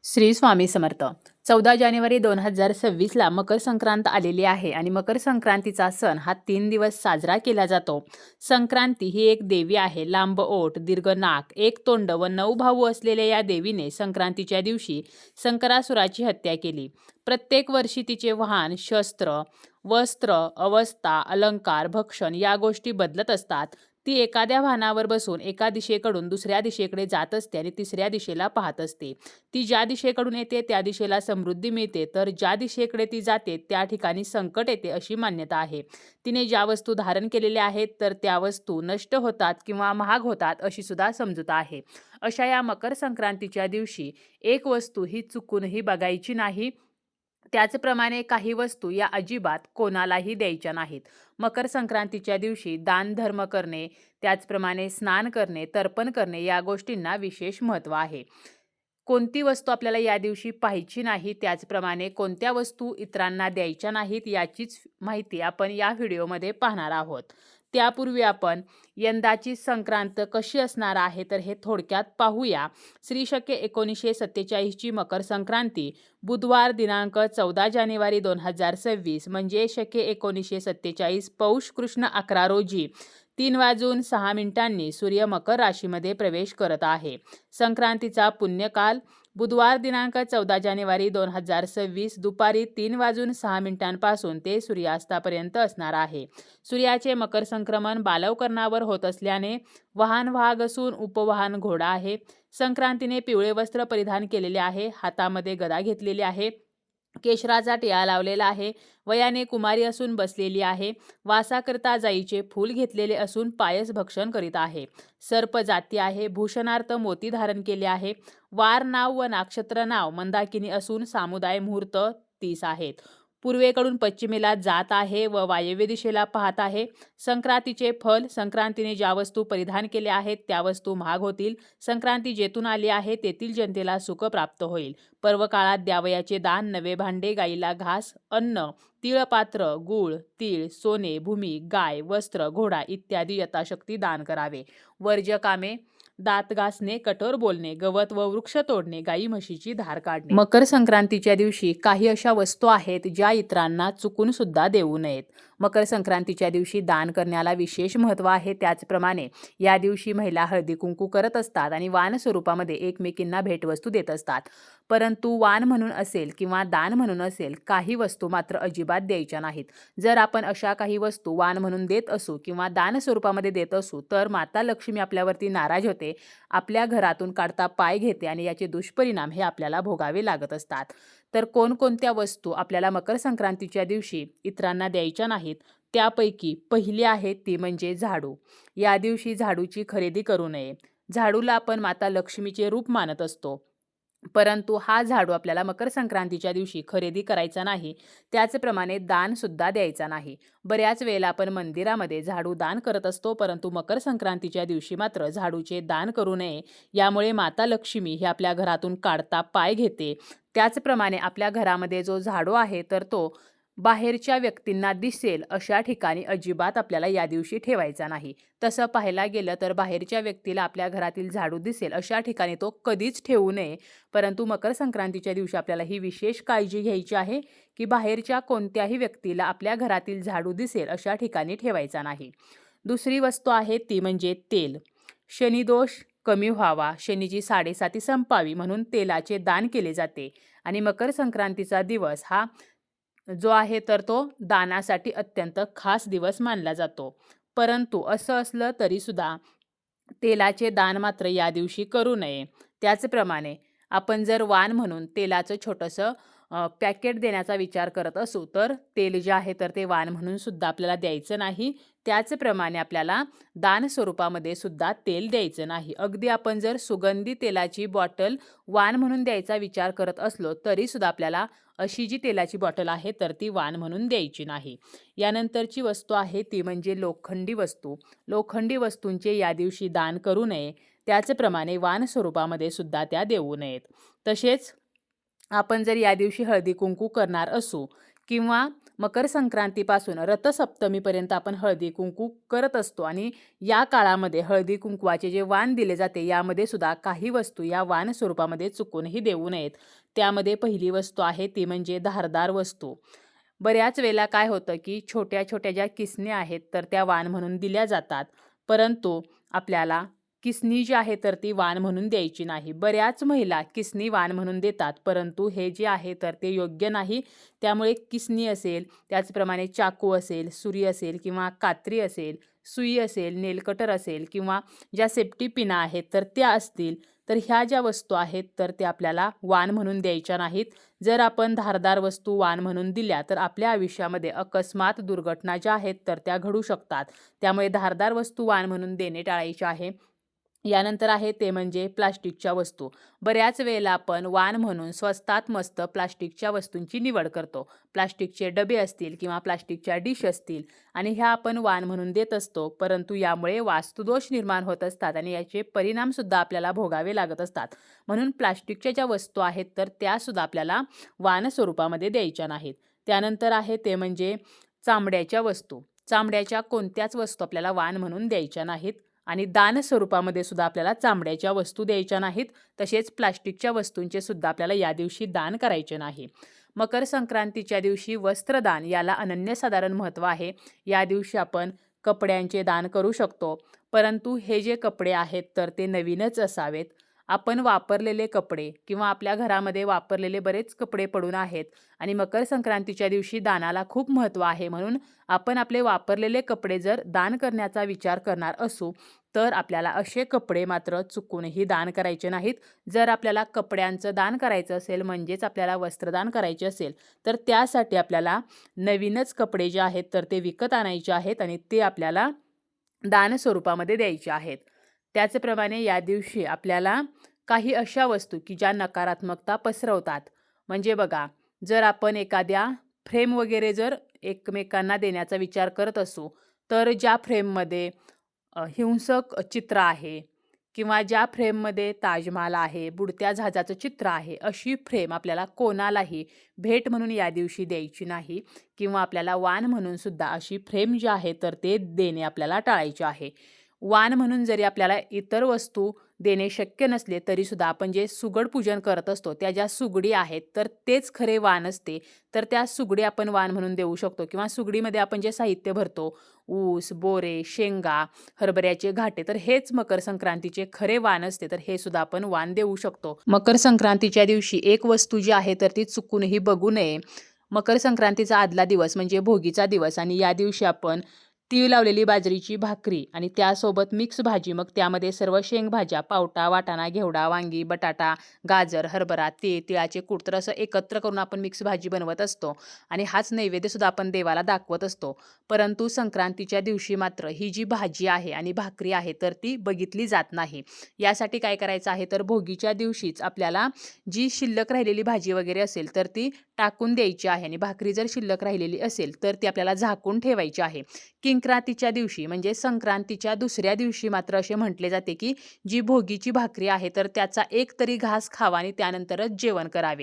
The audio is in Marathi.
श्री स्वामी समर्थ. 14 जानेवारी 2026ला मकर संक्रांत आलेली आहे आणि मकर संक्रांतीचा सण हा 3 दिवस साजरा केला जातो. संक्रांती ही एक देवी आहे. लांब ओठ, दीर्घ नाक, एक तोंड व 9 भाऊ असलेल्या या देवीने संक्रांतीच्या दिवशी शंकरासुराची हत्या केली. प्रत्येक वर्षी तिचे वाहन, शस्त्र, वस्त्र, अवस्था, अलंकार, भक्षण या गोष्टी बदलत असतात. ती एखाद्या वाहनावर बसून एका दिशेकडून दुसऱ्या दिशेकडे जात असते आणि तिसऱ्या दिशेला पाहत असते. ती ज्या दिशेकडून येते त्या दिशेला समृद्धी मिळते, तर ज्या दिशेकडे ती जाते त्या ठिकाणी संकट येते अशी मान्यता आहे. तिने ज्या वस्तू धारण केलेल्या आहेत तर त्या वस्तू नष्ट होतात किंवा महाग होतात अशी सुद्धा समजूत आहे. अशा या मकर संक्रांतीच्या दिवशी एक वस्तू ही चुकूनही बघायची नाही. त्याचप्रमाणे काही वस्तू या अजिबात कोणालाही द्यायच्या नाहीत. मकर संक्रांतीच्या दिवशी दान धर्म करणे, त्याचप्रमाणे स्नान करणे, तर्पण करणे या गोष्टींना विशेष महत्त्व आहे. कोणती वस्तू आपल्याला या दिवशी पाहायची नाही, त्याचप्रमाणे कोणत्या वस्तू इतरांना द्यायच्या नाहीत याचीच माहिती आपण या व्हिडिओमध्ये पाहणार आहोत. त्यापूर्वी आपण यंदाची संक्रांत कशी असणार आहे तर हे थोडक्यात पाहूया. श्री शके 1947ची मकर संक्रांती बुधवार दिनांक 14 जानेवारी 2026 म्हणजे शके 1947 पौष कृष्ण 11 रोजी 3:06 सूर्य मकर राशीमध्ये प्रवेश करत आहे. संक्रांतीचा पुण्यकाल बुधवार दिनांक 14 जानेवारी 2026 दुपारी 3:06 पासून ते सूर्यास्तापर्यंत असणार आहे. सूर्याचे मकर संक्रमण बालवकर्णावर होत असल्याने वाहन वाहक असून उपवाहन घोडा आहे. संक्रांतीने पिवळे वस्त्र परिधान केलेले आहे. हातामध्ये गदा घेतलेली आहे. केशराचा टिळा लावलेला आहे. वयाने कुमारी असून बसलेली आहे. वासाकरता जाईचे फूल घेतलेले असून पायस भक्षण करीत आहे. सर्प जाती आहे. भूषणार्थ मोती धारण केले आहे. वार नाव व नक्षत्र नाव मंदाकिनी असून सामुदाय मुहूर्त 30 आहेत. पूर्वेकडून पश्चिमेला जात आहे व वायव्य दिशेला पाहत आहे. संक्रांतीचे फल संक्रांतीने ज्या वस्तू परिधान केल्या आहेत त्या वस्तू महाग होतील. संक्रांती जेथून आली आहे तेथील जनतेला सुख प्राप्त होईल. पर्व काळात द्यावयाचे दान नवे भांडे, गाईला घास, अन्न, तिळपात्र, गूळ, तीळ, सोने, भूमी, गाय, वस्त्र, घोडा इत्यादी यथाशक्ती दान करावे. वर्ज्य कामे दात घासणे, कठोर बोलणे, गवत व वृक्ष तोडणे, गाई म्हशीची धार काढणे. मकर संक्रांतीच्या दिवशी काही अशा वस्तू आहेत ज्या इतरांना चुकून सुद्धा देऊ नयेत. मकर संक्रांतीच्या दिवशी दान करण्याला विशेष महत्त्व आहे. त्याचप्रमाणे या दिवशी महिला हळदी कुंकू करत असतात आणि वाण स्वरूपामध्ये एकमेकींना भेटवस्तू देत असतात. परंतु वाण म्हणून असेल किंवा दान म्हणून असेल काही वस्तू मात्र अजिबात द्यायच्या नाहीत. जर आपण अशा काही वस्तू वाण म्हणून देत असू किंवा दान स्वरूपामध्ये देत असू तर माता लक्ष्मी आपल्यावरती नाराज होते, आपल्या घरातून काढता पाय घेते आणि याचे दुष्परिणाम हे आपल्याला भोगावे लागत असतात. तर कोणकोणत्या वस्तू आपल्याला मकर संक्रांतीच्या दिवशी इतरांना द्यायच्या नाहीत त्यापैकी पहिली आहे ती म्हणजे झाडू. या दिवशी झाडूची खरेदी करू नये. झाडूला आपण माता लक्ष्मीचे रूप मानत असतो, परंतु हा झाडू आपल्याला मकर संक्रांतीच्या दिवशी खरेदी करायचा नाही. त्याचप्रमाणे दान सुद्धा द्यायचा नाही. बऱ्याच वेळेला आपण मंदिरामध्ये झाडू दान करत असतो, परंतु मकर संक्रांतीच्या दिवशी मात्र झाडूचे दान करू नये. यामुळे माता लक्ष्मी ही आपल्या घरातून काढता पाय घेते. त्याचप्रमाणे आपल्या घरामध्ये जो झाडू आहे तर तो बाहेरच्या व्यक्तींना दिसेल अशा ठिकाणी अजिबात आपल्याला या दिवशी ठेवायचा नाही. तसं पाहायला गेलं तर बाहेरच्या व्यक्तीला आपल्या घरातील झाडू दिसेल अशा ठिकाणी तो कधीच ठेवू नये. परंतु मकर संक्रांतीच्या दिवशी आपल्याला ही विशेष काळजी घ्यायची आहे की बाहेरच्या कोणत्याही व्यक्तीला आपल्या घरातील झाडू दिसेल अशा ठिकाणी ठेवायचा नाही. दुसरी वस्तू आहे ती म्हणजे तेल. शनिदोष कमी व्हावा, शनीची 7.5 संपावी म्हणून तेलाचे दान केले जाते आणि मकर संक्रांतीचा दिवस हा जो आहे तर तो दानासाठी अत्यंत खास दिवस मानला जातो. परंतु असं असलं तरी सुद्धा तेलाचे दान मात्र या दिवशी करू नये. त्याचप्रमाणे आपण जर वाण म्हणून तेलाचं छोटंसं पॅकेट देण्याचा विचार करत असू तर तेल जे आहे तर ते वाण म्हणून सुद्धा आपल्याला द्यायचं नाही. त्याचप्रमाणे आपल्याला दान स्वरूपामध्ये सुद्धा तेल द्यायचं नाही. अगदी आपण जर सुगंधी तेलाची बॉटल वाण म्हणून द्यायचा विचार करत असलो तरी सुद्धा आपल्याला अशी जी तेलाची बॉटल आहे तर ती वाण म्हणून द्यायची नाही. यानंतरची वस्तू आहे ती म्हणजे लोखंडी वस्तू. लोखंडी वस्तूंचे या दिवशी दान करू नये. त्याचप्रमाणे वाण स्वरूपामध्ये सुद्धा त्या देऊ नयेत. तसेच आपण जर या दिवशी हळदी कुंकू करणार असू किंवा मकर संक्रांतीपासून रथसप्तमीपर्यंत आपण हळदी कुंकू करत असतो आणि या काळामध्ये हळदी कुंकवाचे जे वाण दिले जाते यामध्ये सुद्धा काही वस्तू या वाण स्वरूपामध्ये चुकूनही देऊ नयेत. त्यामध्ये पहिली वस्तू आहे ती म्हणजे धारदार वस्तू. बऱ्याच वेळेला काय होतं की छोट्या छोट्या ज्या किसण्या आहेत तर त्या वाण म्हणून दिल्या जातात, परंतु आपल्याला किसनी जी आहे तर ती वाण म्हणून द्यायची नाही. बऱ्याच महिला किसनी वाण म्हणून देतात, परंतु हे जे आहे तर ते योग्य नाही. त्यामुळे किसनी असेल, त्याचप्रमाणे चाकू असेल, सुरी असेल किंवा कात्री असेल, सुई असेल, नेलकटर असेल किंवा ज्या सेफ्टी पिना आहेत तर त्या असतील, तर ह्या ज्या वस्तू आहेत तर त्या आपल्याला वाण म्हणून द्यायच्या नाहीत. जर आपण धारदार वस्तू वाण म्हणून दिल्या तर आपल्या आयुष्यामध्ये अकस्मात दुर्घटना ज्या आहेत तर त्या घडू शकतात. त्यामुळे धारदार वस्तू वाण म्हणून देणे टाळायचे आहे. यानंतर आहे ते म्हणजे प्लास्टिकच्या वस्तू. बऱ्याच वेळेला आपण वाण म्हणून स्वस्तात मस्त प्लास्टिकच्या वस्तूंची निवड करतो. प्लास्टिकचे डबे असतील किंवा प्लास्टिकच्या डिश असतील आणि ह्या आपण वाण म्हणून देत असतो, परंतु यामुळे वास्तुदोष निर्माण होत असतात आणि याचे परिणामसुद्धा आपल्याला भोगावे लागत असतात. म्हणून प्लास्टिकच्या ज्या वस्तू आहेत तर त्यासुद्धा आपल्याला वाण स्वरूपामध्ये द्यायच्या नाहीत. त्यानंतर आहे ते म्हणजे चामड्याच्या वस्तू. चामड्याच्या कोणत्याच वस्तू आपल्याला वाण म्हणून द्यायच्या नाहीत आणि दान स्वरूपामध्ये सुद्धा आपल्याला चामड्याच्या वस्तू द्यायच्या नाहीत. तसेच प्लास्टिकच्या वस्तूंचे सुद्धा आपल्याला या दिवशी दान करायचे नाही. मकर संक्रांतीच्या दिवशी वस्त्रदान याला अनन्यसाधारण महत्त्व आहे. या दिवशी आपण कपड्यांचे दान करू शकतो, परंतु हे जे कपडे आहेत तर ते नवीनच असावेत. आपण वापरलेले कपडे किंवा आपल्या घरामध्ये वापरलेले बरेच कपडे पडून आहेत आणि मकर संक्रांतीच्या दिवशी दानाला खूप महत्त्व आहे, म्हणून आपण आपले वापरलेले कपडे जर दान करण्याचा विचार करणार असू तर आपल्याला असे कपडे मात्र चुकूनही दान करायचे नाहीत. जर आपल्याला कपड्यांचं दान करायचं असेल, म्हणजेच आपल्याला वस्त्रदान करायचे असेल, तर त्यासाठी आपल्याला नवीनच कपडे जे आहेत तर ते विकत आणायचे आहेत आणि ते आपल्याला दान स्वरूपामध्ये द्यायचे आहेत. त्याचप्रमाणे या दिवशी आपल्याला काही अशा वस्तू की ज्या नकारात्मकता पसरवतात, म्हणजे बघा, जर आपण एखाद्या फ्रेम वगैरे जर एकमेकांना देण्याचा विचार करत असू, तर ज्या फ्रेममध्ये हिंसक चित्र आहे किंवा ज्या फ्रेममध्ये ताजमहाल आहे, बुडत्या जहाजाचं चित्र आहे, अशी फ्रेम आपल्याला कोणालाही भेट म्हणून या दिवशी द्यायची नाही किंवा आपल्याला वाण म्हणून सुद्धा अशी फ्रेम जी आहे तर ते देणे आपल्याला टाळायचे आहे. वाण म्हणून जरी आपल्याला इतर वस्तू देणे शक्य नसले तरीसुद्धा आपण जे सुगड पूजन करत असतो त्या ज्या सुगडी आहेत तर तेच खरे वाण असते. तर त्या सुगडी आपण वाण म्हणून देऊ शकतो किंवा सुगडीमध्ये आपण जे साहित्य भरतो, ऊस, बोरे, शेंगा, हरभऱ्याचे घाटे, तर हेच मकर संक्रांतीचे खरे वाण असते. तर हे सुद्धा आपण वाण देऊ शकतो. मकर संक्रांतीच्या दिवशी एक वस्तू जी आहे तर ती चुकूनही बघू नये. मकर संक्रांतीचा आदला दिवस म्हणजे भोगीचा दिवस आणि या दिवशी आपण तीळ लावलेली बाजरीची भाकरी आणि त्यासोबत मिक्स भाजी, मग त्यामध्ये सर्व शेंगभाज्या, पावटा, वाटाणा, घेवडा, वांगी, बटाटा, गाजर, हरभरा, तीळ, तिळाचे कूट, तर असं एकत्र करून आपण मिक्स भाजी बनवत असतो आणि हाच नैवेद्यसुद्धा आपण देवाला दाखवत असतो. परंतु संक्रांतीच्या दिवशी मात्र ही जी भाजी आहे आणि भाकरी आहे तर ती बघितली जात नाही. यासाठी काय करायचं आहे तर भोगीच्या दिवशीच आपल्याला जी शिल्लक राहिलेली भाजी वगैरे असेल तर ती टाकून द्यायची आहे आणि भाकरी जर शिल्लक राहिलेली असेल तर ती आपल्याला झाकून ठेवायची आहे. किंक्रांतीच्या दिवशी म्हणजे संक्रांतीच्या दुसऱ्या दिवशी मात्र असे म्हटले जाते की जी भोगीची भाकरी आहे तर त्याचा एक तरी घास खावा आणि त्यानंतरच जेवण करावे.